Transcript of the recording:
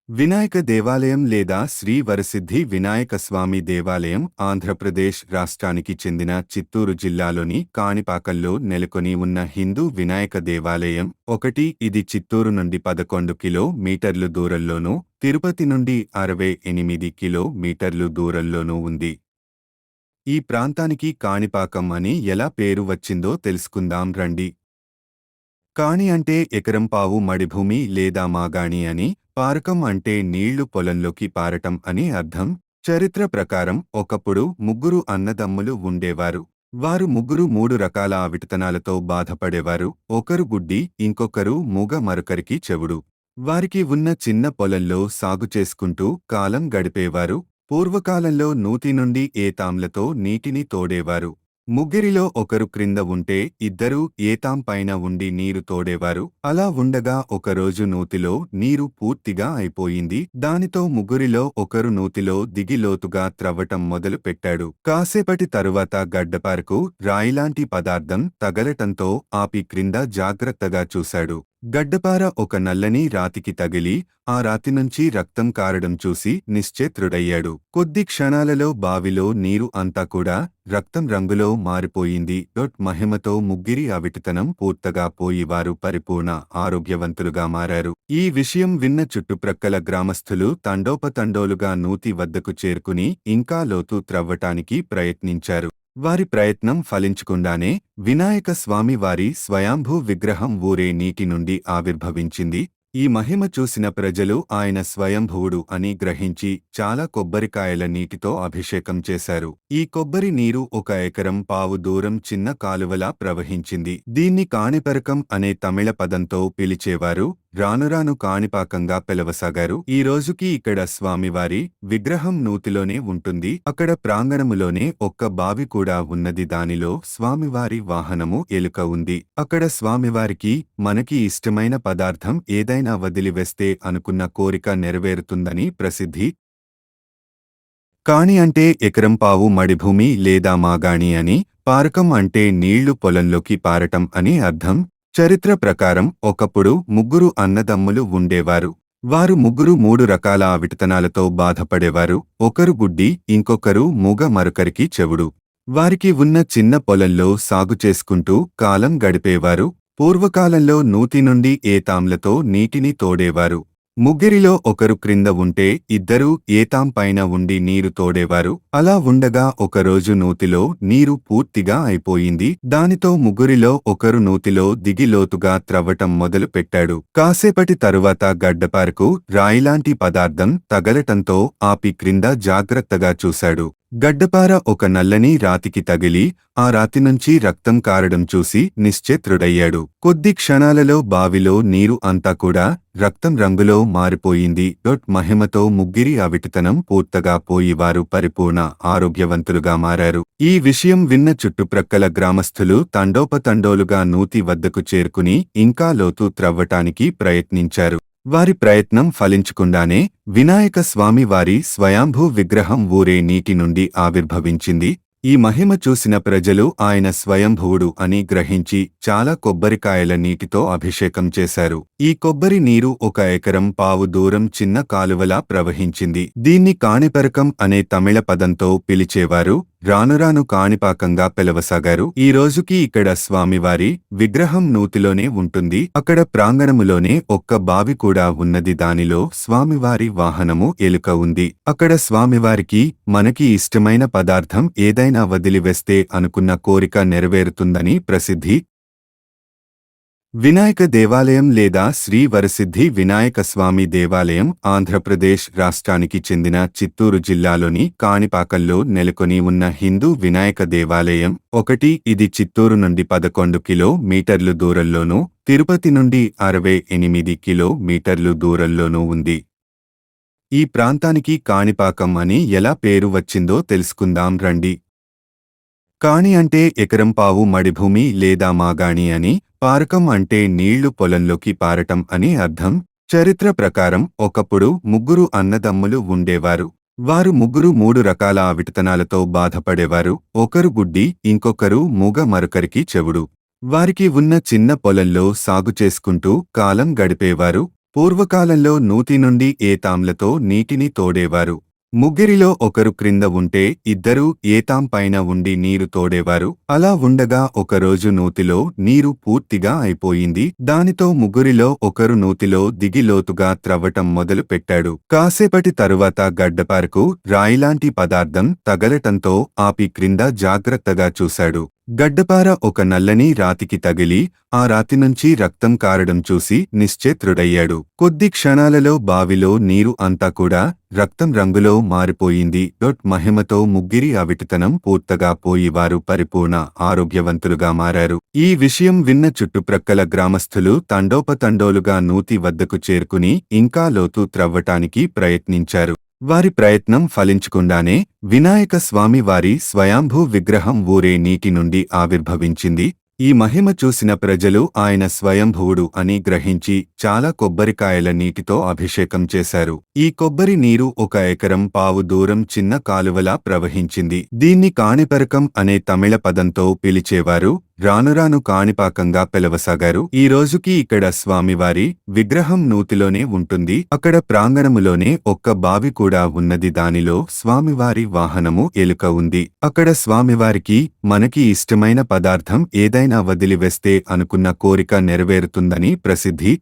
వినాయక దేవాలయం లేదా శ్రీ వరసిద్ధి వినాయక స్వామి దేవాలయం ఆంధ్రప్రదేశ్ రాష్ట్రానికి చెందిన చిత్తూరు జిల్లాలోని కాణిపాకంలో నెలకొని ఉన్న హిందూ వినాయక దేవాలయం ఒకటి. ఇది చిత్తూరు నుండి 11 కిలోమీటర్లు దూరంలోనూ, తిరుపతి నుండి 68 కిలోమీటర్లు దూరంలోనూ ఉంది. ఈ ప్రాంతానికి కాణిపాకం అని ఎలా పేరు వచ్చిందో తెలుసుకుందాం రండి. కాణి అంటే ఎకరం పావు మడిభూమి లేదా మాగాణి అని, పారకం అంటే నీళ్లు పొలంలోకి పారటం అని అర్థం. చరిత్ర ప్రకారం ఒకప్పుడు ముగ్గురు అన్నదమ్ములు ఉండేవారు. వారు ముగ్గురు 3 రకాల అవిటతనాలతో బాధపడేవారు. ఒకరు గుడ్డి, ఇంకొకరు మూగ, మరొకరికి చెవుడు. వారికి ఉన్న చిన్న పొలంలో సాగు చేసుకుంటూ కాలం గడిపేవారు. పూర్వకాలంలో నూతి నుండి ఏతాంలతో నీటిని తోడేవారు. ముగ్గురిలో ఒకరు క్రింద ఉంటే ఇద్దరూ ఏతాం పైన ఉండి నీరు తోడేవారు. అలా ఉండగా ఒకరోజు నూతిలో నీరు పూర్తిగా అయిపోయింది. దానితో ముగ్గురిలో ఒకరు నూతిలో దిగి లోతుగా త్రవ్వటం మొదలు పెట్టాడు. కాసేపటి తరువాత గడ్డపారకు రాయిలాంటి పదార్థం తగలటంతో ఆపి క్రింద జాగ్రత్తగా చూశాడు. గడ్డపార ఒక నల్లని రాతికి తగిలి ఆ రాతి నుంచి రక్తం కారడం చూసి నిశ్చేత్రుడయ్యాడు. కొద్ది క్షణాలలో బావిలో నీరు అంతా కూడా రక్తం రంగులో మారిపోయింది. మహిమతో ముగ్గురి అవిటితనం పూర్తిగా పోయి వారు పరిపూర్ణ ఆరోగ్యవంతులుగా మారారు. ఈ విషయం విన్న చుట్టుప్రక్కల గ్రామస్థులు తండోపతండోలుగా నూతి వద్దకు చేరుకుని ఇంకా లోతు త్రవ్వటానికి ప్రయత్నించారు. వారి ప్రయత్నం ఫలించకుండానే వినాయక స్వామి వారి స్వయంభూ విగ్రహం ఊరే నీటి నుండి ఆవిర్భవించింది. ఈ మహిమ చూసిన ప్రజలు ఆయన స్వయంభువుడు అని గ్రహించి చాలా కొబ్బరికాయల నీటితో అభిషేకం చేశారు. ఈ కొబ్బరి నీరు 1 ఎకరం పావు దూరం చిన్న కాలువలా ప్రవహించింది. దీన్ని కాణిపరకం అనే తమిళ పదంతో పిలిచేవారు. రానురాను కాణిపాకంగా పిలవసాగారు. ఈ రోజుకి ఇక్కడ స్వామివారి విగ్రహం నూతిలోనే ఉంటుంది. అక్కడ ప్రాంగణములోనే ఒక్క బావి కూడా ఉన్నది. దానిలో స్వామివారి వాహనము ఎలుక ఉంది. అక్కడ స్వామివారికి మనకి ఇష్టమైన పదార్థం ఏదైనా వదిలివేస్తే అనుకున్న కోరిక నెరవేరుతుందని ప్రసిద్ధి. కాణి అంటే ఎకరం పావు మడిభూమి లేదా మాగాణి అని, పారకం అంటే నీళ్లు పొలంలోకి పారటం అని అర్థం. చరిత్ర ప్రకారం ఒకప్పుడు ముగ్గురు అన్నదమ్ములు ఉండేవారు. వారు ముగ్గురు 3 రకాల అవిటతనాలతో బాధపడేవారు. ఒకరు గుడ్డి, ఇంకొకరు మూగ, మరొకరికి చెవుడు. వారికి ఉన్న చిన్న పొలంలో సాగు చేసుకుంటూ కాలం గడిపేవారు. పూర్వకాలంలో నూతి నుండి ఏతాంలతో నీటిని తోడేవారు. ముగ్గురిలో ఒకరు క్రింద ఉంటే ఇద్దరూ ఏతాం పైన ఉండి నీరు తోడేవారు. అలా ఉండగా ఒకరోజు నూతిలో నీరు పూర్తిగా అయిపోయింది. దానితో ముగ్గురిలో ఒకరు నూతిలో దిగి లోతుగా త్రవ్వటం మొదలు పెట్టాడు. కాసేపటి తరువాత గడ్డపారకు రాయిలాంటి పదార్థం తగలటంతో ఆపి క్రింద జాగ్రత్తగా చూశాడు. గడ్డపార ఒక నల్లని రాతికి తగిలి ఆ రాతి నుంచి రక్తం కారడం చూసి నిశ్చేత్రుడయ్యాడు. కొద్ది క్షణాలలో బావిలో నీరు అంతా కూడా రక్తం రంగులో మారిపోయింది. మహిమతో ముగ్గురి అవిటితనం పూర్తిగా పోయి వారు పరిపూర్ణ ఆరోగ్యవంతులుగా మారారు. ఈ విషయం విన్న చుట్టుప్రక్కల గ్రామస్థులు తండోపతండోలుగా నూతి వద్దకు చేరుకుని ఇంకా లోతు త్రవ్వటానికి ప్రయత్నించారు. వారి ప్రయత్నం ఫలించకుండానే వినాయక స్వామి వారి స్వయంభూ విగ్రహం ఊరే నీటి నుండి ఆవిర్భవించింది. ఈ మహిమ చూసిన ప్రజలు ఆయన స్వయంభువుడు అని గ్రహించి చాలా కొబ్బరికాయల నీటితో అభిషేకం చేశారు. ఈ కొబ్బరి నీరు 1 ఎకరం పావు దూరం చిన్న కాలువలా ప్రవహించింది. దీన్ని కాణిపరకం అనే తమిళ పదంతో పిలిచేవారు. రానురాను కాణిపాకంగా పిలవసాగారు. ఈ రోజుకి ఇక్కడ స్వామివారి విగ్రహం నూతిలోనే ఉంటుంది. అక్కడ ప్రాంగణములోనే ఒక్క బావి కూడా ఉన్నది. దానిలో స్వామివారి వాహనము ఎలుక ఉంది. అక్కడ స్వామివారికి మనకి ఇష్టమైన పదార్థం ఏదైనా వదిలివేస్తే అనుకున్న కోరిక నెరవేరుతుందని ప్రసిద్ధి. వినాయక దేవాలయం లేదా శ్రీ వరసిద్ధి వినాయక స్వామి దేవాలయం ఆంధ్రప్రదేశ్ రాష్ట్రానికి చెందిన చిత్తూరు జిల్లాలోని కాణిపాకంలో నెలకొని ఉన్న హిందూ వినాయక దేవాలయం ఒకటి. ఇది చిత్తూరు నుండి 11 కిలోమీటర్లు దూరంలోనూ, తిరుపతి నుండి 68 కిలోమీటర్లు దూరంలోనూ ఉంది. ఈ ప్రాంతానికి కాణిపాకం అని ఎలా పేరు వచ్చిందో తెలుసుకుందాం రండి. కాణి అంటే ఎకరం పావు మడిభూమి లేదా మాగాణి అని, పారకం అంటే నీళ్లు పొలంలోకి పారటం అని అర్థం. చరిత్ర ప్రకారం ఒకప్పుడు ముగ్గురు అన్నదమ్ములు ఉండేవారు. వారు ముగ్గురు 3 రకాల అవిటతనాలతో బాధపడేవారు. ఒకరు గుడ్డి, ఇంకొకరు మూగ, మరొకరికి చెవుడు. వారికి ఉన్న చిన్న పొలంలో సాగు చేసుకుంటూ కాలం గడిపేవారు. పూర్వకాలంలో నూతి నుండి ఏతాంలతో నీటిని తోడేవారు. ముగ్గురిలో ఒకరు క్రింద ఉంటే ఇద్దరూ ఏతాం పైన ఉండి నీరు తోడేవారు. అలా ఉండగా ఒకరోజు నూతిలో నీరు పూర్తిగా అయిపోయింది. దానితో ముగ్గురిలో ఒకరు నూతిలో దిగి లోతుగా త్రవ్వటం మొదలు పెట్టాడు. కాసేపటి తరువాత గడ్డపారకు రాయిలాంటి పదార్థం తగలటంతో ఆపి క్రింద జాగ్రత్తగా చూశాడు. గడ్డపార ఒక నల్లని రాతికి తగిలి ఆ రాతి నుంచి రక్తం కారడం చూసి నిశ్చేత్రుడయ్యాడు. కొద్ది క్షణాలలో బావిలో నీరు అంతా కూడా రక్తం రంగులో మారిపోయింది. మహిమతో ముగ్గురి అవిటితనం పూర్తగా పోయి వారు పరిపూర్ణ ఆరోగ్యవంతులుగా మారారు. ఈ విషయం విన్న చుట్టుప్రక్కల గ్రామస్థులు తండోపతండోలుగా నూతి వద్దకు చేరుకుని ఇంకా లోతు త్రవ్వటానికి ప్రయత్నించారు. వారి ప్రయత్నం ఫలించకుండానే వినాయక స్వామి వారి స్వయంభూ విగ్రహం ఊరే నీటి నుండి ఆవిర్భవించింది. ఈ మహిమ చూసిన ప్రజలు ఆయన స్వయంభువుడు అని గ్రహించి చాలా కొబ్బరికాయల నీటితో అభిషేకం చేశారు. ఈ కొబ్బరి నీరు 1 ఎకరం పావు దూరం చిన్న కాలువలా ప్రవహించింది. దీన్ని కాణిపరకం అనే తమిళ పదంతో పిలిచేవారు. రానురాను కాణిపాకంగా పిలవసాగారు. ఈ రోజుకి ఇక్కడ స్వామివారి విగ్రహం నూతిలోనే ఉంటుంది. అక్కడ ప్రాంగణములోనే ఒక్క బావి కూడా ఉన్నది. దానిలో స్వామివారి వాహనము ఎలుక ఉంది. అక్కడ స్వామివారికి మనకి ఇష్టమైన పదార్థం ఏదైనా వదిలివేస్తే అనుకున్న కోరిక నెరవేరుతుందని ప్రసిద్ధి.